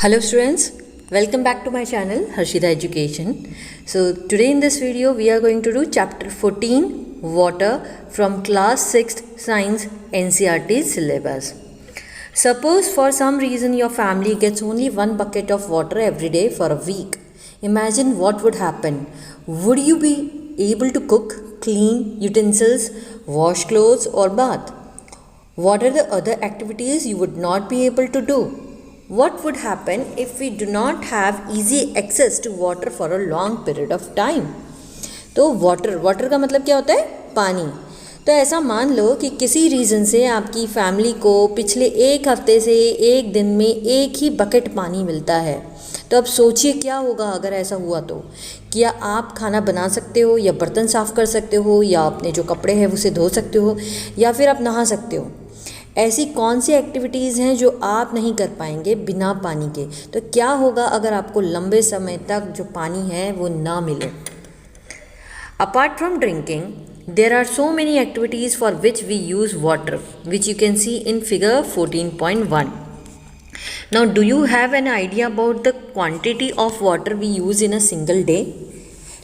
Hello students, welcome back to my channel Harshita Education. So today in this video we are going to do chapter 14 water from class 6th science NCERT syllabus. Suppose for some reason your family gets only one bucket of water every day for a week. Imagine what would happen. Would you be able to cook, clean utensils, wash clothes or bath? What are the other activities you would not be able to do? What would happen if we do not have easy access to water for a long period of time? तो water का मतलब क्या होता है? पानी. तो ऐसा मान लो कि किसी रीज़न से आपकी फैमिली को पिछले एक हफ्ते से एक दिन में एक ही बकेट पानी मिलता है. तो अब सोचिए क्या होगा अगर ऐसा हुआ तो. क्या आप खाना बना सकते हो या बर्तन साफ़ कर सकते हो या अपने जो कपड़े हैं उसे धो सकते हो या फिर आप नहा सकते हो. ऐसी कौन सी एक्टिविटीज़ हैं जो आप नहीं कर पाएंगे बिना पानी के. तो क्या होगा अगर आपको लंबे समय तक जो पानी है वो ना मिले. Apart from drinking there are so many activities for which we use water, which you can see in figure 14.1. Now do you have an idea about the quantity of water we use in a single day?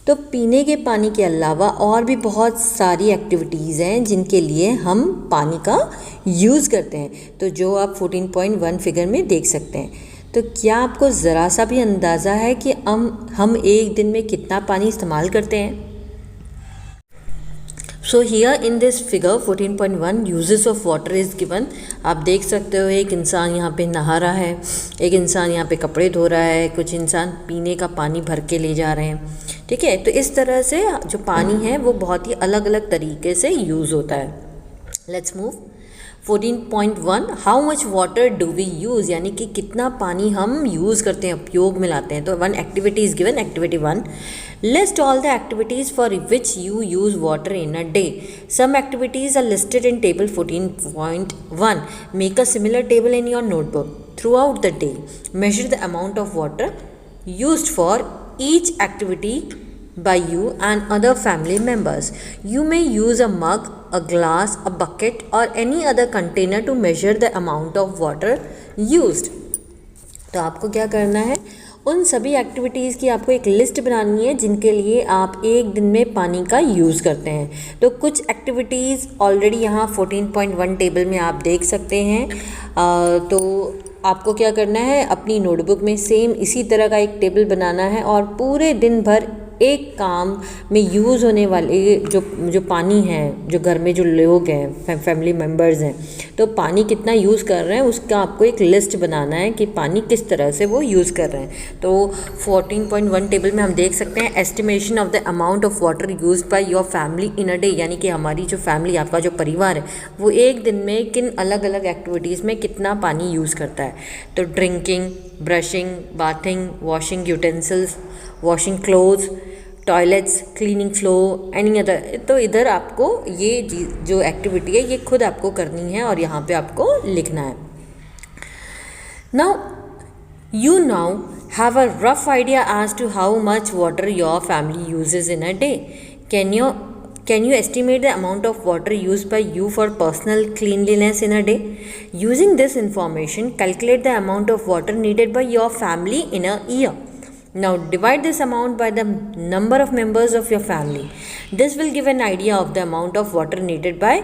तो पीने के पानी के अलावा और भी बहुत सारी एक्टिविटीज़ हैं जिनके लिए हम पानी का यूज़ करते हैं. तो जो आप 14.1 फिगर में देख सकते हैं. तो क्या आपको ज़रा सा भी अंदाज़ा है कि हम एक दिन में कितना पानी इस्तेमाल करते हैं. So here in this figure 14.1 uses of water is given. आप देख सकते हो एक इंसान यहाँ पे नहा रहा है, एक इंसान यहाँ पे कपड़े धो रहा है, कुछ इंसान पीने का पानी भर के ले जा रहे हैं. ठीक है, तो इस तरह से जो पानी है वो बहुत ही अलग अलग तरीके से यूज़ होता है. Let's move 14.1 how much water do we use, यानी कि कितना पानी हम यूज़ करते हैं, उपयोग में लाते हैं. तो one activity is given. Activity 1, list all the activities for which you use water in a day. Some activities are listed in table 14.1. Make a similar table in your notebook. Throughout the day, measure the amount of water used for each activity by you and other family members. You may use a mug, a glass, a bucket or any other container to measure the amount of water used. तो आपको क्या करना है, उन सभी activities की आपको एक लिस्ट बनानी है जिनके लिए आप एक दिन में पानी का यूज़ करते हैं. तो कुछ एक्टिविटीज़ ऑलरेडी यहाँ 14.1 टेबल में आप देख सकते हैं. तो आपको क्या करना है, अपनी नोटबुक में सेम इसी तरह का एक टेबल बनाना है और पूरे दिन भर एक काम में यूज़ होने वाले जो पानी है, जो घर में जो लोग हैं, फैमिली मेम्बर्स हैं, तो पानी कितना यूज़ कर रहे हैं उसका आपको एक लिस्ट बनाना है कि पानी किस तरह से वो यूज़ कर रहे हैं. तो 14.1 टेबल में हम देख सकते हैं estimation of the amount of water used by your family in a day, यानी कि हमारी जो फैमिली, आपका जो परिवार है, वो एक दिन में किन अलग अलग एक्टिविटीज़ में कितना पानी यूज़ करता है. तो drinking, brushing, bathing, washing utensils, washing clothes, toilets, cleaning floor, any other. तो इधर आपको ये जो एक्टिविटी है ये खुद आपको करनी है और यहाँ पे आपको लिखना है. Now have a rough idea as to how much water your family uses in a day. Can you estimate the amount of water used by you for personal cleanliness in a day? Using this information, calculate the amount of water needed by your family in a year. Now divide this amount by the number of members of your family. This will give an idea of the amount of water needed by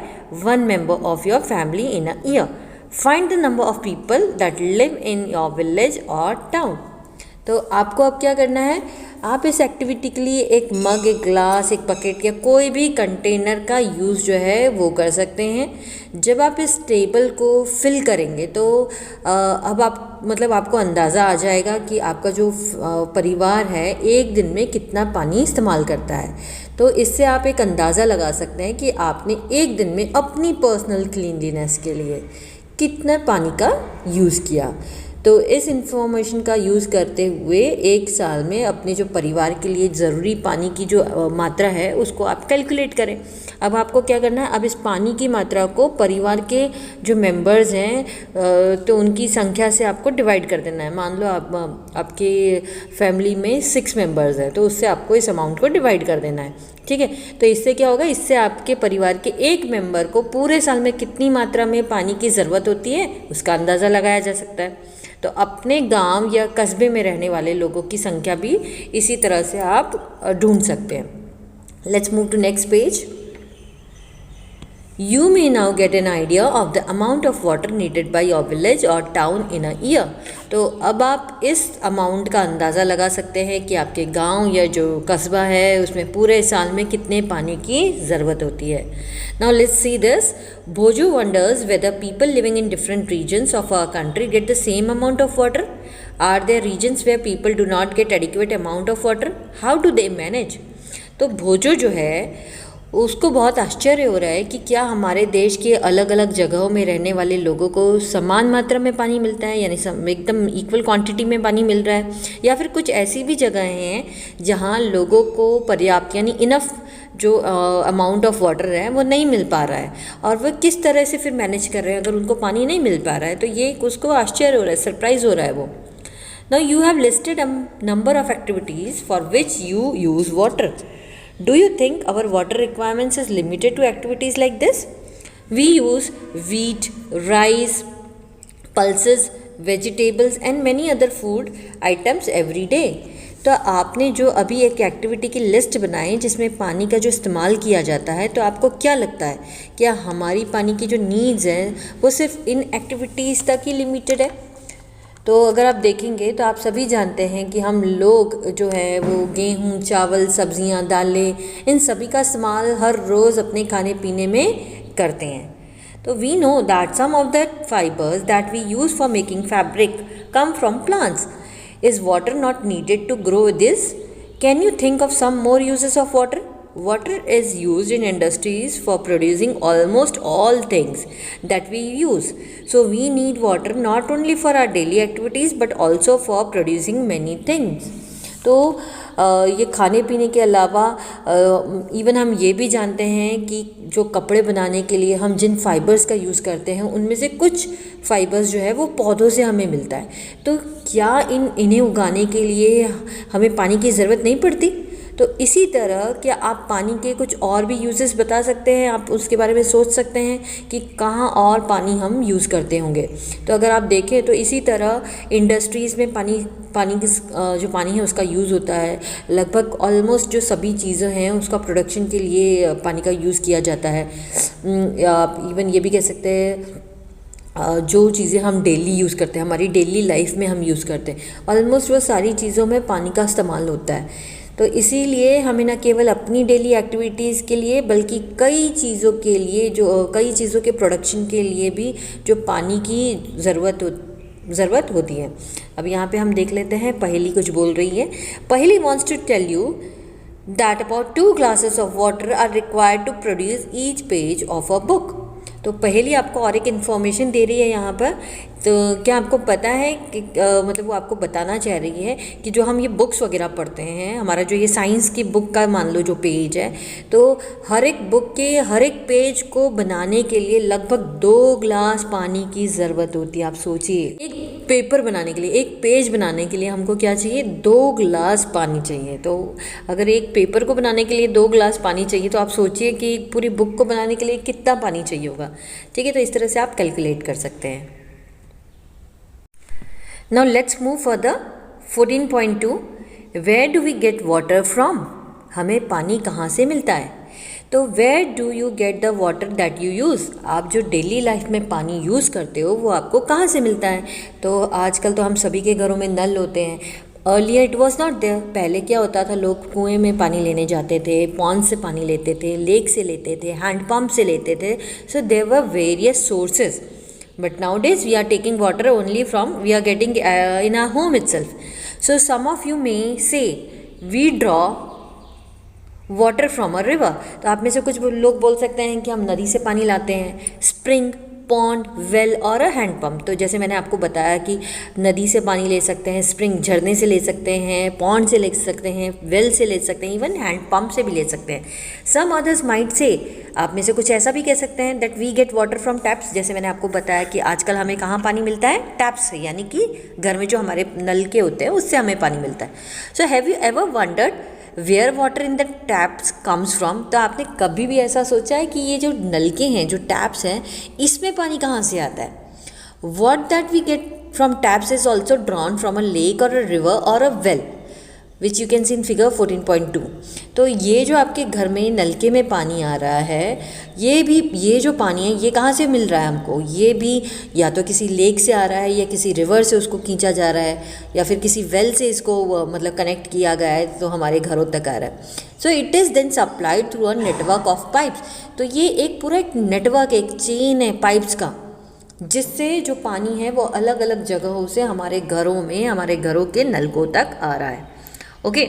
one member of your family in a year. Find the number of people that live in your village or town. तो आपको अब क्या करना है, आप इस activity के लिए एक मग, एक ग्लास, एक बकेट या कोई भी कंटेनर का यूज़ जो है वो कर सकते हैं. जब आप इस टेबल को फिल करेंगे तो अब आपको अंदाज़ा आ जाएगा कि आपका जो परिवार है एक दिन में कितना पानी इस्तेमाल करता है. तो इससे आप एक अंदाज़ा लगा सकते हैं कि आपने एक दिन में अपनी पर्सनल क्लीनलीनेस के लिए कितना पानी का यूज़ किया. तो इस इंफॉर्मेशन का यूज़ करते हुए एक साल में अपने जो परिवार के लिए ज़रूरी पानी की जो मात्रा है उसको आप कैलकुलेट करें. अब आपको क्या करना है, अब इस पानी की मात्रा को परिवार के जो मेंबर्स हैं तो उनकी संख्या से आपको डिवाइड कर देना है. मान लो आपके फैमिली में 6 मेंबर्स हैं तो उससे आपको इस अमाउंट को डिवाइड कर देना है. ठीक है, तो इससे क्या होगा, इससे आपके परिवार के एक मेंबर को पूरे साल में कितनी मात्रा में पानी की ज़रूरत होती है उसका अंदाज़ा लगाया जा सकता है. तो अपने गांव या कस्बे में रहने वाले लोगों की संख्या भी इसी तरह से आप ढूंढ सकते हैं। Let's move to next page. You may now get an idea of the amount of water needed by your village or town in a year. तो अब आप इस अमाउंट का अंदाज़ा लगा सकते हैं कि आपके गांव या जो कस्बा है उसमें पूरे साल में कितने पानी की ज़रूरत होती है। Now let's see this. Bhoju wonders whether people living in different regions of our country get the same amount of water. Are there regions where people do not get adequate amount of water? How do they manage? तो भोजो जो है उसको बहुत आश्चर्य हो रहा है कि क्या हमारे देश के अलग अलग जगहों में रहने वाले लोगों को समान मात्रा में पानी मिलता है, यानी एकदम इक्वल क्वांटिटी में पानी मिल रहा है, या फिर कुछ ऐसी भी जगहें हैं जहां लोगों को पर्याप्त यानी इनफ जो अमाउंट ऑफ वाटर है वो नहीं मिल पा रहा है, और वह किस तरह से फिर मैनेज कर रहे हैं अगर उनको पानी नहीं मिल पा रहा है। तो ये उसको आश्चर्य हो रहा है, सरप्राइज़ हो रहा है वो। Now you have listed a number of activities for which you use water. Do you think our water requirements is limited to activities like this? We use wheat, rice, pulses, vegetables and many other food items every day. तो आपने जो अभी एक activity की list बनाई जिसमें पानी का जो इस्तेमाल किया जाता है, तो आपको क्या लगता है क्या हमारी पानी की जो नीड्स हैं वो सिर्फ इन एक्टिविटीज़ तक ही लिमिटेड है? तो अगर आप देखेंगे तो आप सभी जानते हैं कि हम लोग जो है वो गेहूँ, चावल, सब्जियाँ, दालें, इन सभी का इस्तेमाल हर रोज़ अपने खाने पीने में करते हैं। तो we know that some of that fibres that we use for making fabric come from plants. Is water not needed to grow this? Can you think of some more uses of water? Water is used in industries for producing almost all things that we use. So we need water not only for our daily activities but also for producing many things. तो ये खाने पीने के अलावा even हम ये भी जानते हैं कि जो कपड़े बनाने के लिए हम जिन फाइबर्स का यूज़ करते हैं उनमें से कुछ फाइबर्स जो है वो पौधों से हमें मिलता है। तो क्या इन्हें उगाने के लिए हमें पानी की ज़रूरत नहीं पड़ती? तो इसी तरह क्या आप पानी के कुछ और भी यूजेस बता सकते हैं, आप उसके बारे में सोच सकते हैं कि कहाँ और पानी हम यूज़ करते होंगे। तो अगर आप देखें तो इसी तरह इंडस्ट्रीज़ में पानी की जो पानी है उसका यूज़ होता है। लगभग ऑलमोस्ट जो सभी चीज़ें हैं उसका प्रोडक्शन के लिए पानी का यूज़ किया जाता है। इवन ये भी कह सकते हैं जो चीज़ें हम डेली यूज़ करते हैं, हमारी डेली लाइफ में हम यूज़ करते हैं, ऑलमोस्ट वो सारी चीज़ों में पानी का इस्तेमाल होता है। तो इसीलिए हमें न केवल अपनी डेली एक्टिविटीज़ के लिए बल्कि कई चीज़ों के लिए कई चीज़ों के प्रोडक्शन के लिए भी जो पानी की ज़रूरत होती है। अब यहाँ पे हम देख लेते हैं पहेली कुछ बोल रही है। पहेली wants to tell you that about 2 glasses of water are required to produce each page of a book. तो पहेली आपको और एक इन्फॉर्मेशन दे रही है यहाँ पर। तो क्या आपको पता है कि मतलब वो आपको बताना चाह रही है कि जो हम ये बुक्स वगैरह पढ़ते हैं, हमारा जो ये साइंस की बुक का मान लो जो पेज है, तो हर एक बुक के हर एक पेज को बनाने के लिए लगभग 2 ग्लास पानी की ज़रूरत होती है। आप सोचिए, एक पेपर बनाने के लिए, एक पेज बनाने के लिए हमको क्या चाहिए? 2 ग्लास पानी चाहिए। तो अगर एक पेपर को बनाने के लिए 2 ग्लास पानी चाहिए तो आप सोचिए कि पूरी बुक को बनाने के लिए कितना पानी चाहिए होगा। ठीक है, तो इस तरह से आप कैलकुलेट कर सकते हैं। Now let's move further. 14.2 Where do we get water from? हमें पानी कहाँ से मिलता है? तो where do you get the water that you use? आप जो डेली लाइफ में पानी यूज़ करते हो वो आपको कहाँ से मिलता है? तो आजकल तो हम सभी के घरों में नल होते हैं। Earlier it was not there. पहले क्या होता था, लोग कुएं में पानी लेने जाते थे, पॉन्ड से पानी लेते थे, लेक से लेते थे, हैंडपम्प से लेते थे। So there were various sources, but nowadays we are taking water only from we are getting in our home itself. So some of you may say we draw water from a river. तो आप में से कुछ लोग बोल सकते हैं कि हम नदी से पानी लाते हैं, स्प्रिंग, पॉन्ड, वेल और हैंडपम्प। तो जैसे मैंने आपको बताया कि नदी से पानी ले सकते हैं, स्प्रिंग झरने से ले सकते हैं, पॉन्ड से ले सकते हैं, वेल से ले सकते हैं, इवन हैंडपम्प से भी ले सकते हैं। सम अदर्स माइट से, आप में से कुछ ऐसा भी कह सकते हैं that we get water from taps. जैसे मैंने आपको बताया कि आजकल हमें कहाँ पानी मिलता है? टैप्स से, यानी कि घर में जो हमारे नल के होते हैं उससे हमें पानी मिलता है। So have you ever wondered where water in the taps comes from? तो आपने कभी भी ऐसा सोचा है कि ये जो नलके हैं, जो टैप्स हैं, इसमें पानी कहाँ से आता है? What that we get from taps is also drawn from a lake or a river or a well, which you can see in figure 14.2. तो ये जो आपके घर में नलके में पानी आ रहा है, ये जो पानी है ये कहाँ से मिल रहा है हमको? ये भी या तो किसी लेक से आ रहा है या किसी रिवर से उसको खींचा जा रहा है या फिर किसी वेल से इसको मतलब कनेक्ट किया गया है तो हमारे घरों तक आ रहा है. So it is then supplied through a network of pipes. तो ये एक पूरा एक नेटवर्क, एक चेन है पाइप्स का, जिससे जो पानी है वो अलग अलग जगहों से हमारे घरों में, हमारे घरों के नलकों तक आ रहा है. ओके,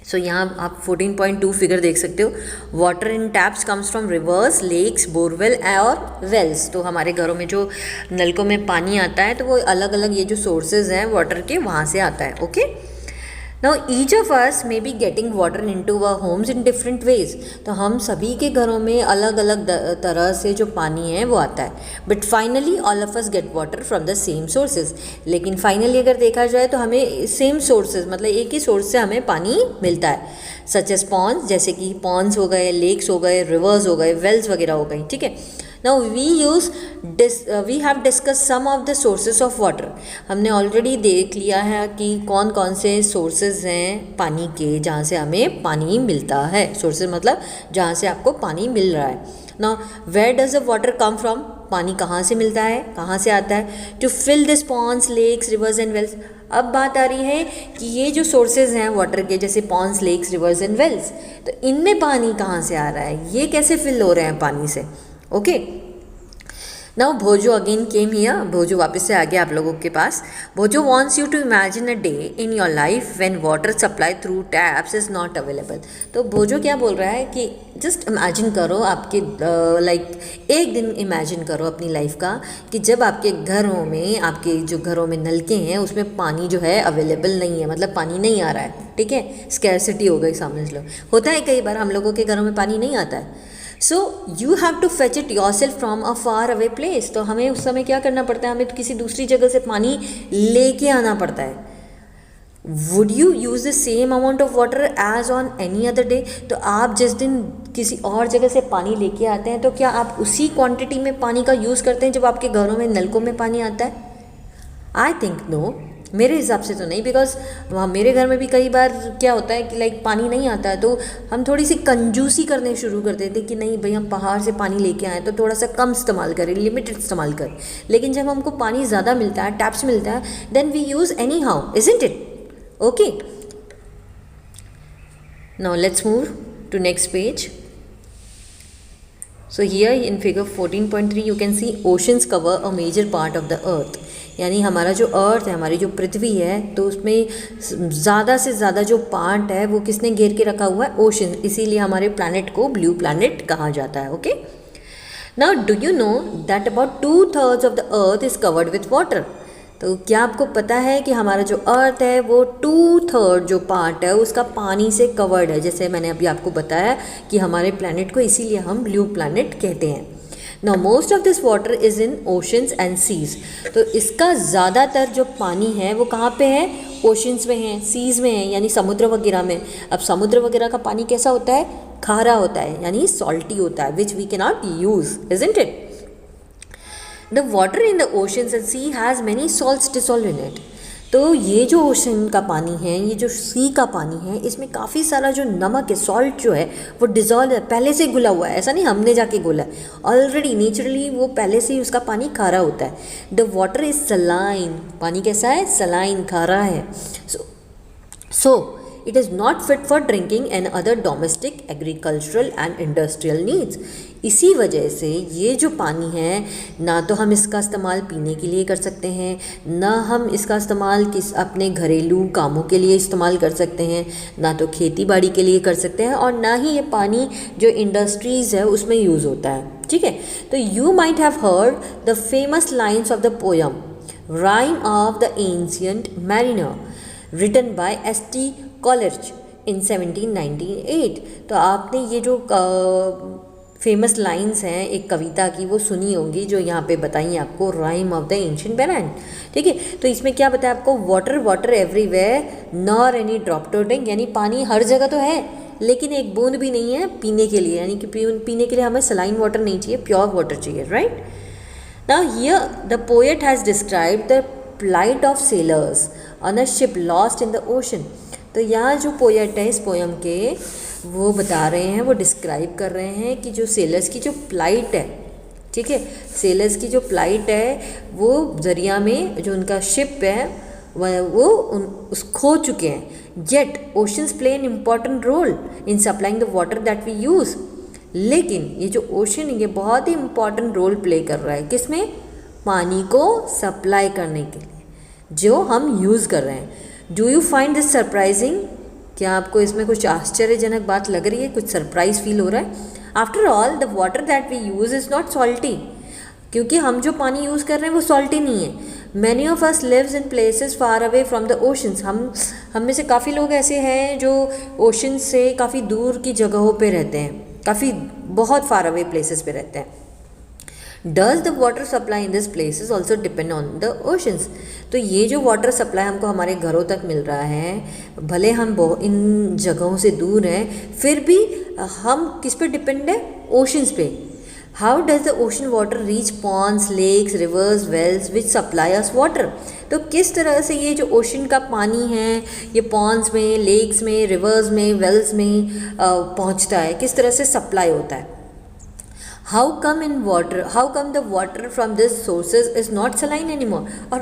सो यहाँ आप 14.2 फिगर देख सकते हो. Water in taps comes from rivers, lakes, borewell और वेल्स. तो हमारे घरों में जो नलकों में पानी आता है तो वो अलग अलग ये जो सोर्सेज हैं वाटर के, वहाँ से आता है. Okay, now each of us may be getting water into our homes in different ways. तो हम सभी के घरों में अलग अलग तरह से जो पानी है वो आता है. But finally all of us gate water from the same sources. लेकिन फाइनली अगर देखा जाए तो हमें सेम सोर्सेज, मतलब एक ही सोर्स से हमें पानी मिलता है. सच एज पॉन्ड्स, जैसे कि पॉन्ड्स हो गए, लेक्स हो गए, रिवर्स हो गए, वेल्स वगैरह हो गई. ठीक है. Now we have discuss some of the sources of water. हमने ऑलरेडी देख लिया है कि कौन कौन से सोर्सेज हैं पानी के जहाँ से हमें पानी मिलता है. सोर्सेज मतलब जहाँ से आपको पानी मिल रहा है. Now where does the water come from? पानी कहाँ से मिलता है, कहाँ से आता है? To fill this ponds, lakes, rivers and wells. अब बात आ रही है कि ये जो सोर्सेज हैं वाटर के, जैसे ponds, lakes, rivers and wells, तो इनमें पानी कहाँ से आ रहा है, ये कैसे फिल हो रहे हैं पानी से. Okay, now Bhojo again came here. Bhojo वापस से आ गया आप लोगों के पास. Bhojo wants you to imagine a day in your life when water supply through taps is not available. तो भोजो क्या बोल रहा है कि जस्ट इमेजिन करो आपके एक दिन इमेजिन करो अपनी लाइफ का कि जब आपके घरों में, आपके जो घरों में नलके हैं उसमें पानी जो है अवेलेबल नहीं है, मतलब पानी नहीं आ रहा है. ठीक है, स्कैरसिटी हो गई समझ लो. होता है कई बार हम लोगों के घरों में पानी नहीं आता है. So you have to fetch it yourself from a far away place. तो हमें उस समय क्या करना पड़ता है, हमें तो किसी दूसरी जगह से पानी लेके आना पड़ता है. Would you use the same amount of water as on any other day? तो आप जिस दिन किसी और जगह से पानी लेके आते हैं तो क्या आप उसी क्वांटिटी में पानी का यूज़ करते हैं जब आपके घरों में नलकों में पानी आता है? आई थिंक नो, मेरे हिसाब से तो नहीं. बिकॉज वहाँ मेरे घर में भी कई बार क्या होता है कि पानी नहीं आता है तो हम थोड़ी सी कंजूसी करने शुरू कर देते हैं कि नहीं भाई हम पहाड़ से पानी लेके आए तो थोड़ा सा कम इस्तेमाल करें, लिमिटेड इस्तेमाल करें. लेकिन जब हमको पानी ज़्यादा मिलता है, टैप्स मिलता है, then we use anyhow, isn't it? Okay, now let's move to next page. So here in figure 14.3 you can see oceans cover a major part of the earth. यानी हमारा जो अर्थ है, हमारी जो पृथ्वी है, तो उसमें ज़्यादा से ज़्यादा जो पार्ट है वो किसने घेर के रखा हुआ है? ओशन. इसीलिए हमारे प्लैनेट को ब्लू प्लैनेट कहा जाता है. Okay, now do you know that about 2/3 of the earth is covered with water. तो क्या आपको पता है कि हमारा जो अर्थ है वो 2/3 जो पार्ट है उसका पानी से कवर्ड है. जैसे मैंने अभी आपको बताया कि हमारे प्लैनेट को इसीलिए हम ब्लू प्लैनेट कहते हैं. Now most of this water is in oceans and seas. तो इसका ज़्यादातर जो पानी है वो कहाँ पे है? ओशंस में है, सीज में है, यानी समुद्र वगैरह में. अब समुद्र वगैरह का पानी कैसा होता है? खारा होता है, यानी सॉल्टी होता है, which we can not use, isn't it? The water in the oceans and sea has many salts dissolved in it. तो ये जो ओशन का पानी है, ये जो सी का पानी है, इसमें काफ़ी सारा जो नमक है, सॉल्ट जो है वो डिज़ोल्व है, पहले से घुला हुआ है. ऐसा नहीं हमने जाके घोला है, ऑलरेडी नेचुरली वो पहले से ही उसका पानी खारा होता है. The water is saline. पानी कैसा है? सलाइन, खारा है. सो it is not fit for drinking and other domestic, agricultural and industrial needs. इसी वजह से ये जो पानी है ना तो हम इसका इस्तेमाल पीने के लिए कर सकते हैं, ना हम इसका इस्तेमाल अपने घरेलू कामों के लिए इस्तेमाल कर सकते हैं, ना तो खेती बाड़ी के लिए कर सकते हैं, और ना ही ये पानी जो इंडस्ट्रीज़ है उसमें यूज़ होता है. ठीक है, तो you might have heard the famous lines of the poem rime of the ancient mariner written by S T. Coleridge in 1798. तो आपने ये जो फेमस लाइंस हैं एक कविता की वो सुनी होंगी जो यहाँ पे बताई आपको, rime of the ancient mariner. ठीक है, तो इसमें क्या बताया आपको? Water water everywhere nor any drop to drink. यानी पानी हर जगह तो है लेकिन एक बूंद भी नहीं है पीने के लिए. यानी कि पीने के लिए हमें सलाइन वाटर नहीं चाहिए, प्योर वाटर चाहिए. Right now here the poet has described the plight of sailors on a ship lost in the ocean। तो यहाँ जो पोएट है इस पोयम के वो बता रहे हैं, वो डिस्क्राइब कर रहे हैं कि जो सेलर्स की जो प्लाइट है, ठीक है, सेलर्स की जो प्लाइट है वो दरिया में जो उनका शिप है वो उस खो चुके हैं। Yet oceans play an important role in supplying the water that we use. लेकिन ये जो ओशन है ये बहुत ही इम्पॉर्टेंट रोल प्ले कर रहा है किसमें, पानी को सप्लाई करने के लिए जो हम यूज़ कर रहे हैं। Do you find this surprising? क्या आपको इसमें कुछ आश्चर्यजनक बात लग रही है, कुछ सरप्राइज फील हो रहा है? After all the water that we use is not salty, क्योंकि हम जो पानी यूज़ कर रहे हैं वो सॉल्टी नहीं है। Many of us lives in places far away from the oceans. हम में से काफ़ी लोग ऐसे हैं जो ओशन से काफ़ी दूर की जगहों पे रहते हैं, काफ़ी बहुत फार अवे प्लेसेस पे रहते हैं। Does the water supply in this places also depend on the oceans. तो ये जो वाटर सप्लाई हमको हमारे घरों तक मिल रहा है, भले हम इन जगहों से दूर हैं फिर भी हम किस पे डिपेंड है, ओशंस पे। How does the ocean water reach ponds, lakes, rivers, wells which supply us water. तो किस तरह से ये जो ओशन का पानी है ये पॉन्ड्स में, लेक्स में, रिवर्स में, वेल्स में पहुंचता है, किस तरह से सप्लाई होता है। How come the water from this sources is not saline anymore. और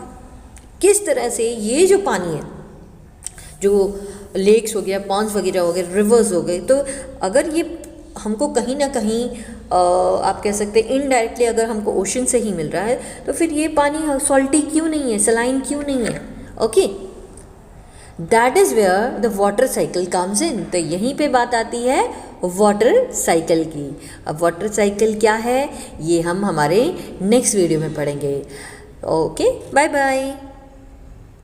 किस तरह से ये जो पानी है, जो लेक्स हो गया, पॉन्ड्स वगैरह हो गए, रिवर्स हो गए, तो अगर ये हमको कहीं ना कहीं आप कह सकते हैं इनडायरेक्टली अगर हमको ओशन से ही मिल रहा है तो फिर ये पानी सॉल्टी क्यों नहीं है, सलाइन क्यों नहीं है। Okay, that is where the water cycle comes in. तो यहीं पे बात आती है वाटर साइकिल की। अब वाटर साइकिल क्या है ये हम हमारे नेक्स्ट वीडियो में पढ़ेंगे। Okay, bye bye.